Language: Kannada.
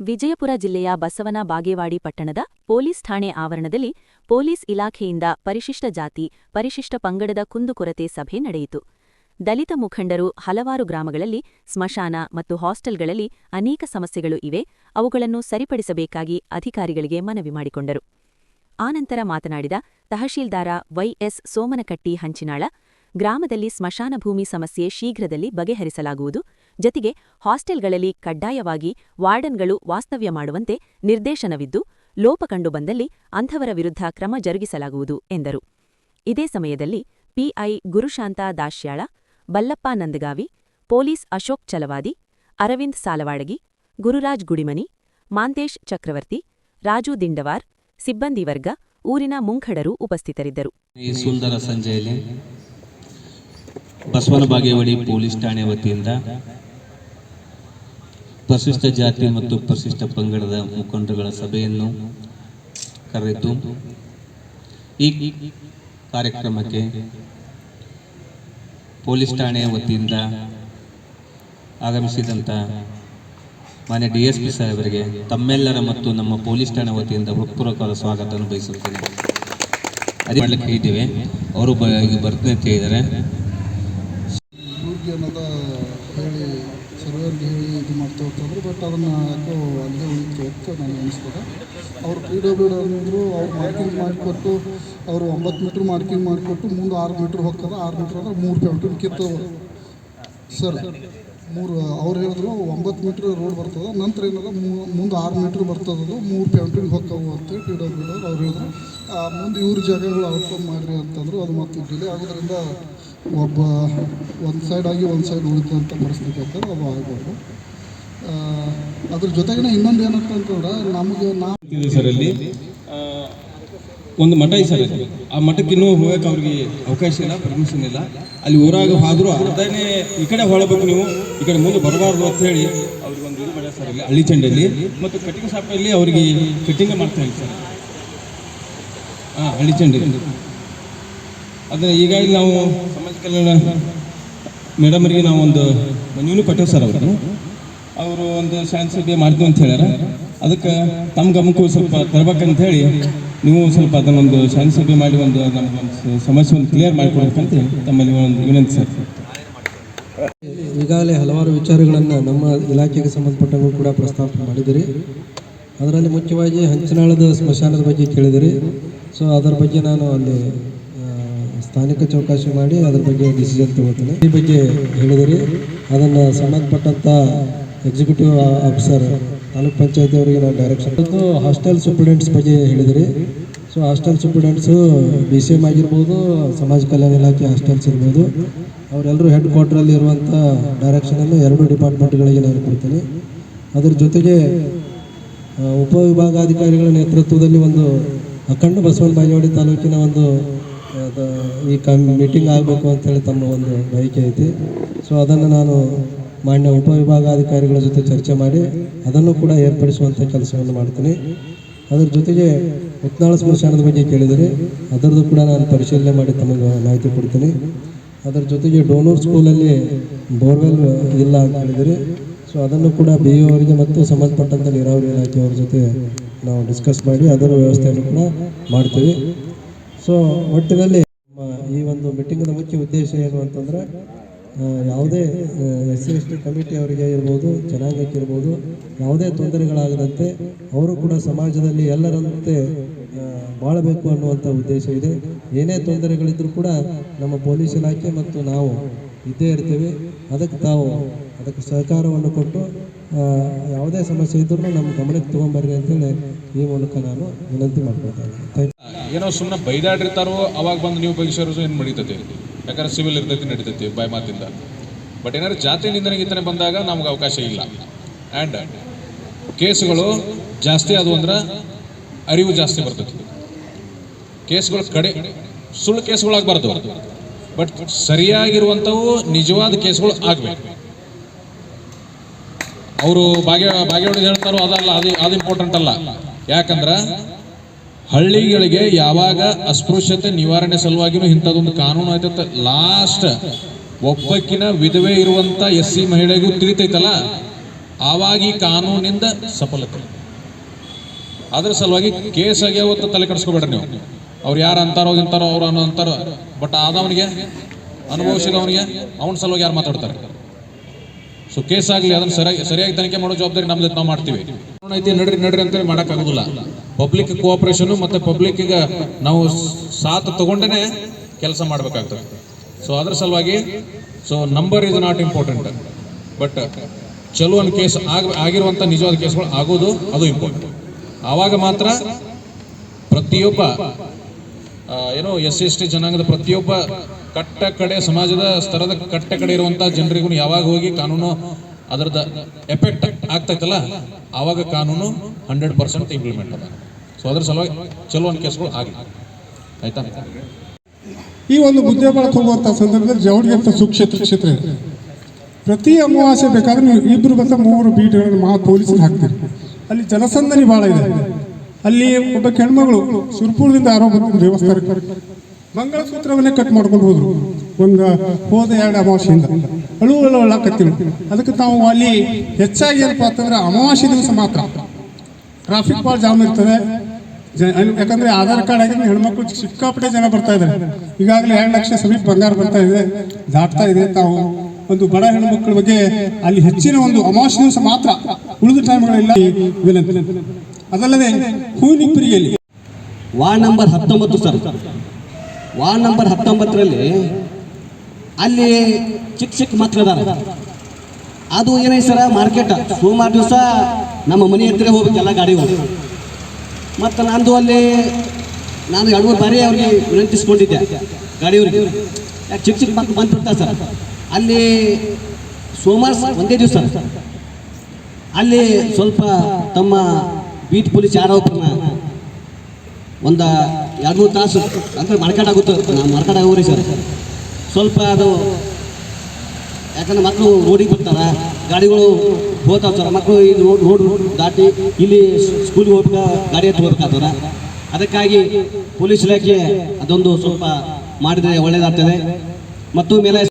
ವಿಜಯಪುರ ಜಿಲ್ಲೆಯ ಬಸವನ ಬಾಗೇವಾಡಿ ಪಟ್ಟಣದ ಪೊಲೀಸ್ ಠಾಣೆ ಆವರಣದಲ್ಲಿ ಪೊಲೀಸ್ ಇಲಾಖೆಯಿಂದ ಪರಿಶಿಷ್ಟ ಜಾತಿ ಪರಿಶಿಷ್ಟ ಪಂಗಡದ ಕುಂದುಕೊರತೆ ಸಭೆ ನಡೆಯಿತು. ದಲಿತ ಮುಖಂಡರು ಹಲವಾರು ಗ್ರಾಮಗಳಲ್ಲಿ ಸ್ಮಶಾನ ಮತ್ತು ಹಾಸ್ಟೆಲ್ಗಳಲ್ಲಿ ಅನೇಕ ಸಮಸ್ಯೆಗಳು ಇವೆ, ಅವುಗಳನ್ನು ಸರಿಪಡಿಸಬೇಕಾಗಿ ಅಧಿಕಾರಿಗಳಿಗೆ ಮನವಿ ಮಾಡಿಕೊಂಡರು. ಆನಂತರ ಮಾತನಾಡಿದ ತಹಶೀಲ್ದಾರ ವೈಎಸ್ ಸೋಮನಕಟ್ಟಿ ಹಂಚಿನಾಳ, ಗ್ರಾಮದಲ್ಲಿ ಸ್ಮಶಾನ ಭೂಮಿ ಸಮಸ್ಯೆ ಶೀಘ್ರದಲ್ಲಿ ಬಗೆಹರಿಸಲಾಗುವುದು. ಜತೆಗೆ ಹಾಸ್ಟೆಲ್ಗಳಲ್ಲಿ ಕಡ್ಡಾಯವಾಗಿ ವಾರ್ಡನ್ಗಳು ವಾಸ್ತವ್ಯ ಮಾಡುವಂತೆ ನಿರ್ದೇಶನವಿದ್ದು, ಲೋಪ ಕಂಡು ಬಂದಲ್ಲಿ ಅಂಥವರ ವಿರುದ್ಧ ಕ್ರಮ ಜರುಗಿಸಲಾಗುವುದು ಎಂದರು. ಇದೇ ಸಮಯದಲ್ಲಿ ಪಿಐ ಗುರುಶಾಂತ ದಾಶ್ಯಾಳ, ಬಲ್ಲಪ್ಪ ನಂದಗಾವಿ, ಪೊಲೀಸ್ ಅಶೋಕ್ ಚಲವಾದಿ, ಅರವಿಂದ್ ಸಾಲವಾಡಗಿ, ಗುರುರಾಜ್ ಗುಡಿಮನಿ, ಮಾಂತೇಶ್ ಚಕ್ರವರ್ತಿ, ರಾಜು ದಿಂಡವಾರ್, ಸಿಬ್ಬಂದಿ ವರ್ಗ, ಊರಿನ ಮುಂಖಡರು ಉಪಸ್ಥಿತರಿದ್ದರು. ಈ ಸುಂದರ ಸಂಜೆಯಲ್ಲಿ ಬಸವನ ಬಾಗೇವಾಡಿ ಪೊಲೀಸ್ ಠಾಣೆ ವತಿಯಿಂದ ಪರಿಶಿಷ್ಟ ಜಾತಿ ಮತ್ತು ಪರಿಶಿಷ್ಟ ಪಂಗಡದ ಮುಖಂಡರುಗಳ ಸಭೆಯನ್ನು ಕರೆಯಿತು. ಈ ಕಾರ್ಯಕ್ರಮಕ್ಕೆ ಪೊಲೀಸ್ ಠಾಣೆಯ ವತಿಯಿಂದ ಆಗಮಿಸಿದಂಥ ಮಾನ್ಯ ಡಿಎಸ್ಪಿ ಸಾಹೇಬರಿಗೆ ತಮ್ಮೆಲ್ಲರ ಮತ್ತು ನಮ್ಮ ಪೊಲೀಸ್ ಠಾಣೆ ವತಿಯಿಂದ ಹೃತ್ಪೂರ್ವಕವಾದ ಸ್ವಾಗತವನ್ನು ಬಯಸುತ್ತೇನೆ. ಅದೇ ಮಾಡಲಿಕ್ಕೆ ಇದ್ದೇವೆ, ಅವರು ಬರ್ತೀನಿ ಅಂತ ಹೇಳಿದ್ದಾರೆ. ಅನ್ನೋದ ಹೇಳಿ ಸರ್ವೇರ್ಗೆ ಹೇಳಿ ಇದು ಮಾಡ್ತಾ ಹೋಗ್ತಾಯಿದ್ರು. ಬಟ್ ಅದನ್ನು ಯಾಕೋ ಅಲ್ಲೇ ಉಳಿತು ಅಂತ ನನಗೆ ಅನಿಸ್ತದೆ. ಅವರು PWD ಅಂದರು, ಅವ್ರು ಮಾರ್ಕಿಂಗ್ ಮಾಡಿಕೊಟ್ಟು ಅವರು 9 ಮೀಟ್ರ್ ಮಾರ್ಕಿಂಗ್ ಮಾಡಿಕೊಟ್ಟು ಮುಂದೆ 6 ಮೀಟ್ರ್ ಹೋಗ್ತದೆ. 6 ಮೀಟ್ರ್ ಅಂದರೆ 3 ಕಿಲೋಮೀಟ್ರ್ ಕಿತ್ತು ಸರ್. ಅವ್ರು ಹೇಳಿದ್ರು 9 ಮೀಟ್ರ್ ರೋಡ್ ಬರ್ತದೆ, ನಂತರ ಏನದ ಮುಂದೆ 6 ಮೀಟ್ರ್ ಬರ್ತದದು, 3 ಕಿಲೋಮೀಟ್ರಿಗೆ ಹೋಗ್ತಾವೆ ಅಂತೇಳಿ PWD ಅವ್ರು ಹೇಳಿದ್ರು. ಮುಂದೆ ಇವ್ರ ಜಾಗಗಳು ಔಟ್ಕಮ್ ಮಾಡಿರಿ ಅಂತಂದರು. ಅದು ಮತ್ತು ಡಿಲೇ ಆಗೋದ್ರಿಂದ ಒಂದು ಸೈಡ್ ಆಗಿ ಒಂದು ಸೈಡ್ ಉಳಿದಂಥ ಪರಿಸ್ಥಿತಿ ಆಗ್ತದೆ, ಅದು ಆಗಬಾರ್ದು. ಅದ್ರ ಜೊತೆಗೆ ಇನ್ನೊಂದು ಏನಂತ ಅಂತಂದ್ರೆ ನಮಗೆ ಸರಲ್ಲಿ ಒಂದು ಮಠ ಇದೆ ಸರ್. ಆ ಮಠಕ್ಕೆ ಇನ್ನೂ ಹೋಗಕ್ಕೆ ಅವ್ರಿಗೆ ಅವಕಾಶ ಇಲ್ಲ, ಪರ್ಮಿಷನ್ ಇಲ್ಲ. ಅಲ್ಲಿ ಊರಾಗ ಹೋದರೂ ಅರ್ಧನೇ ಈ ಕಡೆ ಹೊಳಬೇಕು, ನೀವು ಈ ಕಡೆ ಮುಂದೆ ಬರಬಾರ್ದು ಅಂತ ಹೇಳಿ ಅವ್ರಿಗೆ ಒಂದು ಇದು ಮಾಡ್ಯಾರ ಸರ್. ಇಲ್ಲಿ ಹಳ್ಳಿಚಂಡಿಯಲ್ಲಿ ಮತ್ತು ಕಟ್ಟಿಂಗ್ ಶಾಪಲ್ಲಿ ಅವರಿಗೆ ಕಟ್ಟಿಂಗ್ ಮಾಡ್ತಾ ಇಲ್ಲ ಸರ್. ಹಳ್ಳಿಚಂಡಿ ಅದನ್ನು ಈಗಾಗಲೇ ನಾವು ಸಮಾಜ ಕಲ್ಯಾಣ ಮೇಡಮರಿಗೆ ನಾವು ಒಂದು ಮನವಿನೂ ಕೊಟ್ಟೇವೆ ಸರ್. ಅವರು ಒಂದು ಶಾಂತಿ ಸಭೆ ಮಾಡ್ತೀವಿ ಅಂತ ಹೇಳ್ಯಾರ. ಅದಕ್ಕೆ ತಮ್ಮ ಗಮನಕ್ಕೂ ಸ್ವಲ್ಪ ತರಬೇಕಂತ ಹೇಳಿ ನೀವು ಸ್ವಲ್ಪ ಅದನ್ನೊಂದು ಶಾಂತಿ ಸಭೆ ಮಾಡಿ ಒಂದು ನಮಗೊಂದು ಸಮಸ್ಯೆ ಕ್ಲಿಯರ್ ಮಾಡಿಕೊಡ್ಬೇಕಂತ ತಮ್ಮಲ್ಲಿ ಒಂದು ವಿನಂತಿ ಸರ್. ಈಗಾಗಲೇ ಹಲವಾರು ವಿಚಾರಗಳನ್ನು ನಮ್ಮ ಇಲಾಖೆಗೆ ಸಂಬಂಧಪಟ್ಟಂಗೂ ಕೂಡ ಪ್ರಸ್ತಾಪ ಮಾಡಿದಿರಿ. ಅದರಲ್ಲಿ ಮುಖ್ಯವಾಗಿ ಹಂಚಿನಾಳದ ಸ್ಮಶಾನದ ಬಗ್ಗೆ ಕೇಳಿದಿರಿ. ಸೊ ಅದರ ಬಗ್ಗೆ ನಾನು ಅಲ್ಲಿ ಸ್ಥಾನಿಕ ಚೌಕಾಶಿ ಮಾಡಿ ಅದ್ರ ಬಗ್ಗೆ ಡಿಸಿಷನ್ ತಗೋತೀನಿ. ಈ ಬಗ್ಗೆ ಹೇಳಿದಿರಿ, ಅದನ್ನು ಸಂಬಂಧಪಟ್ಟಂಥ ಎಕ್ಸಿಕ್ಯೂಟಿವ್ ಆಫೀಸರ್ ತಾಲೂಕ್ ಪಂಚಾಯತಿ ಅವರಿಗೆ ನಾನು ಡೈರೆಕ್ಷನ್. ಹಾಸ್ಟೆಲ್ ಸೂಪ್ರಿಡೆಂಟ್ಸ್ ಬಗ್ಗೆ ಹೇಳಿದಿರಿ. ಸೊ ಹಾಸ್ಟೆಲ್ ಸೂಪ್ರಿಡೆಂಟ್ಸು BCM ಆಗಿರ್ಬೋದು, ಸಮಾಜ ಕಲ್ಯಾಣ ಇಲಾಖೆ ಹಾಸ್ಟೆಲ್ಸ್ ಇರ್ಬೋದು, ಅವರೆಲ್ಲರೂ ಹೆಡ್ ಕ್ವಾರ್ಟ್ರಲ್ಲಿ ಇರುವಂಥ ಡೈರೆಕ್ಷನನ್ನು 2 ಡಿಪಾರ್ಟ್ಮೆಂಟ್ಗಳಿಗೆ ನಾನು ಕೊಡ್ತೀನಿ. ಅದರ ಜೊತೆಗೆ ಉಪವಿಭಾಗಾಧಿಕಾರಿಗಳ ನೇತೃತ್ವದಲ್ಲಿ ಒಂದು ಅಖಂಡ ಬಸವನ ಬಾಗೇವಾಡಿ ತಾಲೂಕಿನ ಒಂದು ಈ ಮೀಟಿಂಗ್ ಆಗಬೇಕು ಅಂತೇಳಿ ತಮ್ಮ ಒಂದು ಬಯಕೆ ಐತಿ. ಸೊ ಅದನ್ನು ನಾನು ಮಾನ್ಯ ಉಪವಿಭಾಗಾಧಿಕಾರಿಗಳ ಜೊತೆ ಚರ್ಚೆ ಮಾಡಿ ಅದನ್ನು ಕೂಡ ಏರ್ಪಡಿಸುವಂಥ ಕೆಲಸವನ್ನು ಮಾಡ್ತೀನಿ. ಅದರ ಜೊತೆಗೆ ಉತ್ನಾಳ ಸ್ಮಶಾನದ ಬಗ್ಗೆ ಕೇಳಿದರೆ ಅದರದ್ದು ಕೂಡ ನಾನು ಪರಿಶೀಲನೆ ಮಾಡಿ ತಮಗೆ ಮಾಹಿತಿ ಕೊಡ್ತೀನಿ. ಅದರ ಜೊತೆಗೆ ಡೋನೂರ್ ಸ್ಕೂಲಲ್ಲಿ ಬೋರ್ವೆಲ್ ಇಲ್ಲ ಅಂತ ಹೇಳಿದರೆ, ಸೊ ಅದನ್ನು ಕೂಡ BO ಅವರಿಗೆ ಮತ್ತು ಸಂಬಂಧಪಟ್ಟಂಥ ನೀರಾವರಿ ಇಲಾಖೆಯವ್ರ ಜೊತೆ ನಾವು ಡಿಸ್ಕಸ್ ಮಾಡಿ ಅದರ ವ್ಯವಸ್ಥೆಯನ್ನು ಕೂಡ ಮಾಡ್ತೀವಿ. ಸೊ ಒಟ್ಟಿನಲ್ಲಿ ಈ ಒಂದು ಮೀಟಿಂಗ್ನ ಮುಖ್ಯ ಉದ್ದೇಶ ಏನು ಅಂತಂದರೆ, ಯಾವುದೇ SC/ST ಕಮಿಟಿ ಅವರಿಗೆ ಇರ್ಬೋದು, ಜನಾಂಗಕ್ಕೆ ಇರ್ಬೋದು, ಯಾವುದೇ ತೊಂದರೆಗಳಾಗದಂತೆ ಅವರು ಕೂಡ ಸಮಾಜದಲ್ಲಿ ಎಲ್ಲರಂತೆ ಬಾಳಬೇಕು ಅನ್ನುವಂಥ ಉದ್ದೇಶ ಇದೆ. ಏನೇ ತೊಂದರೆಗಳಿದ್ರೂ ಕೂಡ ನಮ್ಮ ಪೊಲೀಸ್ ಇಲಾಖೆ ಮತ್ತು ನಾವು ಇದ್ದೇ ಇರ್ತೀವಿ. ಅದಕ್ಕೆ ಸಹಕಾರವನ್ನು ಕೊಟ್ಟು ಯಾವುದೇ ಸಮಸ್ಯೆ ಇದ್ರೂ ನಮ್ಮ ಗಮನಕ್ಕೆ ತೊಗೊಂಬರ್ರಿ ಅಂತೇಳಿ ಈ ಮೂಲಕ ನಾನು ವಿನಂತಿ ಮಾಡ್ಕೊಳ್ತೇನೆ. ಏನೋ ಸುಮ್ಮನೆ ಬೈದಾಡಿರ್ತಾರೋ ಅವಾಗ ಬಂದು ನೀವು ಬಗೆಹರಿಸೋದು ಏನು ನಡೀತೈತಿ, ಯಾಕಂದ್ರೆ ಸಿವಿಲ್ ಇರ್ತೈತಿ ನಡೀತೈತಿ ಬಾಯ್ ಮಾತಿಂದ. ಬಟ್ ಏನಾದ್ರು ಜಾತಿ ನಿಂದನೆಗಿಂತನೇ ಬಂದಾಗ ನಮ್ಗೆ ಅವಕಾಶ ಇಲ್ಲ. ಆ್ಯಂಡ್ ಕೇಸುಗಳು ಜಾಸ್ತಿ ಆದವು ಅಂದ್ರೆ ಅರಿವು ಜಾಸ್ತಿ ಬರ್ತೈತಿ. ಕೇಸುಗಳು ಸುಳ್ಳು ಕೇಸುಗಳಾಗಬಾರ್ದು, ಬಟ್ ಸರಿಯಾಗಿರುವಂಥವು ನಿಜವಾದ ಕೇಸುಗಳು ಆಗಬೇಕು. ಅವರು ಬಾಗೇವಾಡಿ ಹೇಳ್ತಾರೋ ಅದಲ್ಲ, ಅದು ಇಂಪಾರ್ಟೆಂಟ್ ಅಲ್ಲ. ಯಾಕಂದ್ರೆ ಹಳ್ಳಿಗಳಿಗೆ ಯಾವಾಗ ಅಸ್ಪೃಶ್ಯತೆ ನಿವಾರಣೆ ಸಲುವಾಗಿನೂ ಇಂಥದ್ದೊಂದು ಕಾನೂನು ಆಯ್ತಂತ ಲಾಸ್ಟ್ ಒಬ್ಬಕ್ಕಿನ ವಿಧವೆ ಇರುವಂಥ SC ಮಹಿಳೆಗೂ ತಿಳಿತೈತಲ್ಲ, ಆವಾಗ ಈ ಕಾನೂನಿಂದ ಸಫಲತೆ. ಅದ್ರ ಸಲುವಾಗಿ ಕೇಸ್ ಆಗ್ಯಾವತ್ತು ತಲೆ ಕೆಡಿಸ್ಕೋಬೇಡ್ರಿ ನೀವು. ಅವ್ರು ಯಾರು ಅಂತಾರೋ ಇಂತಾರೋ ಅವ್ರು ಅನ್ನೋ ಅಂತಾರೋ, ಬಟ್ ಆದವನಿಗೆ ಅನುಭವಿಸಿದವನಿಗೆ ಅವನ ಸಲುವಾಗಿ ಯಾರು ಮಾತಾಡ್ತಾರೆ. ಸೊ ಕೇಸ್ ಆಗಲಿ, ಅದನ್ನು ಸರಿಯಾಗಿ ತನಿಖೆ ಮಾಡೋ ಜವಾಬ್ದಾರಿ ನಮ್ದು, ನಾವು ಮಾಡ್ತೀವಿ. ಐತಿ ನಡ್ರಿ ಅಂತೇಳಿ ಮಾಡೋಕ್ಕಾಗೋದಿಲ್ಲ. ಪಬ್ಲಿಕ್ ಕೋಆಪರೇಷನ್ ಮತ್ತು ಪಬ್ಲಿಕ್ಕಿಗೆ ನಾವು ಸಾಥ್ ತಗೊಂಡೇ ಕೆಲಸ ಮಾಡಬೇಕಾಗ್ತದೆ. ಸೊ ಅದ್ರ ಸಲುವಾಗಿ number is not important, but ಚಲೋ ಒಂದು ಕೇಸ್ ಆಗಿರುವಂಥ ನಿಜವಾದ ಕೇಸ್ಗಳು ಆಗೋದು ಅದು ಇಂಪಾರ್ಟೆಂಟ್. ಆವಾಗ ಮಾತ್ರ ಪ್ರತಿಯೊಬ್ಬ SC ST ಜನಾಂಗದ ಪ್ರತಿಯೊಬ್ಬ ಕಟ್ಟ ಕಡೆ ಸಮಾಜದ ಸ್ತರದ ಕಟ್ಟ ಕಡೆ ಇರುವಂಥ ಜನರಿಗೂ ಯಾವಾಗ ಹೋಗಿ ಕಾನೂನು ಅದರದ ಎಫೆಕ್ಟ್ ಆಗ್ತೈತಲ್ಲ, ಆವಾಗ ಕಾನೂನು 100% ಇಂಪ್ಲಿಮೆಂಟ್ ಅದ. ಸೊ ಅದ್ರ ಸಲುವಾಗಿ ಚಲೋ ಒಂದು ಕೇಸ್ಗಳು ಆಗಲಿ. ಆಯ್ತಾ? ಈ ಒಂದು ಹುದ್ದೆ ಬಳಕೆ ಹೋಗುವಂಥ ಸಂದರ್ಭದಲ್ಲಿ ಜವಳಿ ಅಂತ ಸುಕ್ಷೇತ್ರ ಇದೆ. ಪ್ರತಿ ಅಮಾವಾಸ್ಯೆ ಬೇಕಾದ್ರೆ ನೀವು 2 ಮತ್ತು 3 ಬೀಟ್ಗಳನ್ನು ಪೊಲೀಸರು ಹಾಕ್ತೀರಿ. ಅಲ್ಲಿ ಜನಸಂದಣಿ ಭಾಳ ಇದೆ. ಅಲ್ಲಿ ಒಬ್ಬ ಹೆಣ್ಮಗಳು ಸುರ್ಪುರದಿಂದ ಆರೋಗ್ಯ ದೇವಸ್ಥಾನಕ್ಕೆ ಮಂಗಳಸೂತ್ರವನ್ನೇ ಕಟ್ ಮಾಡ್ಕೊಂಡು ಹೋದ್ರು. ಹೋದ 2 ಅಮಾವಾಸ್ಯೆಯಿಂದ ಅಳುವಳ್ಳಾಕತ್ತೀವಿ. ಅದಕ್ಕೆ ನಾವು ಅಲ್ಲಿ ಹೆಚ್ಚಾಗಿ ಏನಪ್ಪ ಅಂತಂದ್ರೆ ಅಮಾವಾಸ್ಯೆ ದಿವಸ ಮಾತ್ರ ಟ್ರಾಫಿಕ್ ಭಾಳ ಜಾಮ್ ಇರ್ತದೆ. ಯಾಕಂದರೆ ಆಧಾರ್ ಕಾರ್ಡ್ ಆಗಿದ್ರೆ ಹೆಣ್ಮಕ್ಳು ಸಿಕ್ಕಾಪಟ್ಟೆ ಜನ ಬರ್ತಾ ಇದ್ದಾರೆ. ಈಗಾಗಲೇ 2 ಲಕ್ಷ ಸಮೀಪ ಬಂಗಾರ ಬರ್ತಾ ಇದೆ, ದಾಟ್ತಾ ಇದೆ. ತಾವು ಒಂದು ಬಡ ಹೆಣ್ಮಕ್ಳ ಬಗ್ಗೆ ಅಲ್ಲಿ ಹೆಚ್ಚಿನ ಒಂದು ಅಮಾವಾಸ್ಯೆ ದಿವಸ ಮಾತ್ರ, ಉಳಿದ ಟೈಮ್ಗಳೆಲ್ಲ ವಿನಂತಿ. ಅದಲ್ಲದೆ ಹೂನಿಪ್ರಿಯಲ್ಲಿ ward number 19 sir, ward number 19ರಲ್ಲಿ ಅಲ್ಲಿ ಚಿಕ್ಕ ಮಕ್ಕಳಿದ್ದಾರೆ. ಅದು ಏನೈತೆ ಸರ, ಮಾರ್ಕೆಟ್ ಸೋಮವಾರ ದಿವಸ ನಮ್ಮ ಮನೆ ಹತ್ತಿರ ಹೋಗ್ಬೇಕೆಲ್ಲ ಗಾಡಿಗಳು. ಮತ್ತು ನಂದು ಅಲ್ಲಿ ನಾನು 2-3 ಬಾರಿ ಅವ್ರಿಗೆ ವಿನಂತಿಸ್ಕೊಂಡಿದ್ದೆ ಗಾಡಿಯವ್ರಿಗೆ. ಯಾಕೆ ಚಿಕ್ಕ ಮಕ್ಕಳು ಬಂದ್ಬಿಡ್ತಾರೆ ಸರ್. ಅಲ್ಲಿ ಸೋಮವಾರ ಒಂದೇ ದಿವಸ ಅಲ್ಲಿ ಸ್ವಲ್ಪ ತಮ್ಮ ಬೀಟ್ ಪೊಲೀಸ್ ಯಾರೋ ಒಂದು 2-3 ತಾಸು ಅಂದರೆ ಮಾರ್ಕೆಟ್ ಆಗುತ್ತೆ. ನಾವು ಮಾರ್ಕೆಟ್ ಆಗೋರಿ ಸರ್. ಸ್ವಲ್ಪ ಅದು ಯಾಕಂದ್ರೆ ಮಕ್ಕಳು ರೋಡಿಗೆ ಬರ್ತಾರೆ, ಗಾಡಿಗಳು ಹೋಗ್ತಾವೆ ಸರ್. ಮಕ್ಕಳು ಈ ರೋಡ್ ದಾಟಿ ಇಲ್ಲಿ ಸ್ಕೂಲಿಗೆ ಹೋಗ್ಬೇಕು, ಗಾಡಿ ಹತ್ತು ಹೋಗ್ಬೇಕಾಗ್ತದೆ. ಅದಕ್ಕಾಗಿ ಪೊಲೀಸ್ ಇಲಾಖೆ ಅದೊಂದು ಸ್ವಲ್ಪ ಮಾಡಿದರೆ ಒಳ್ಳೆಯದಾಗ್ತದೆ. ಮತ್ತು ಮೇಲೆ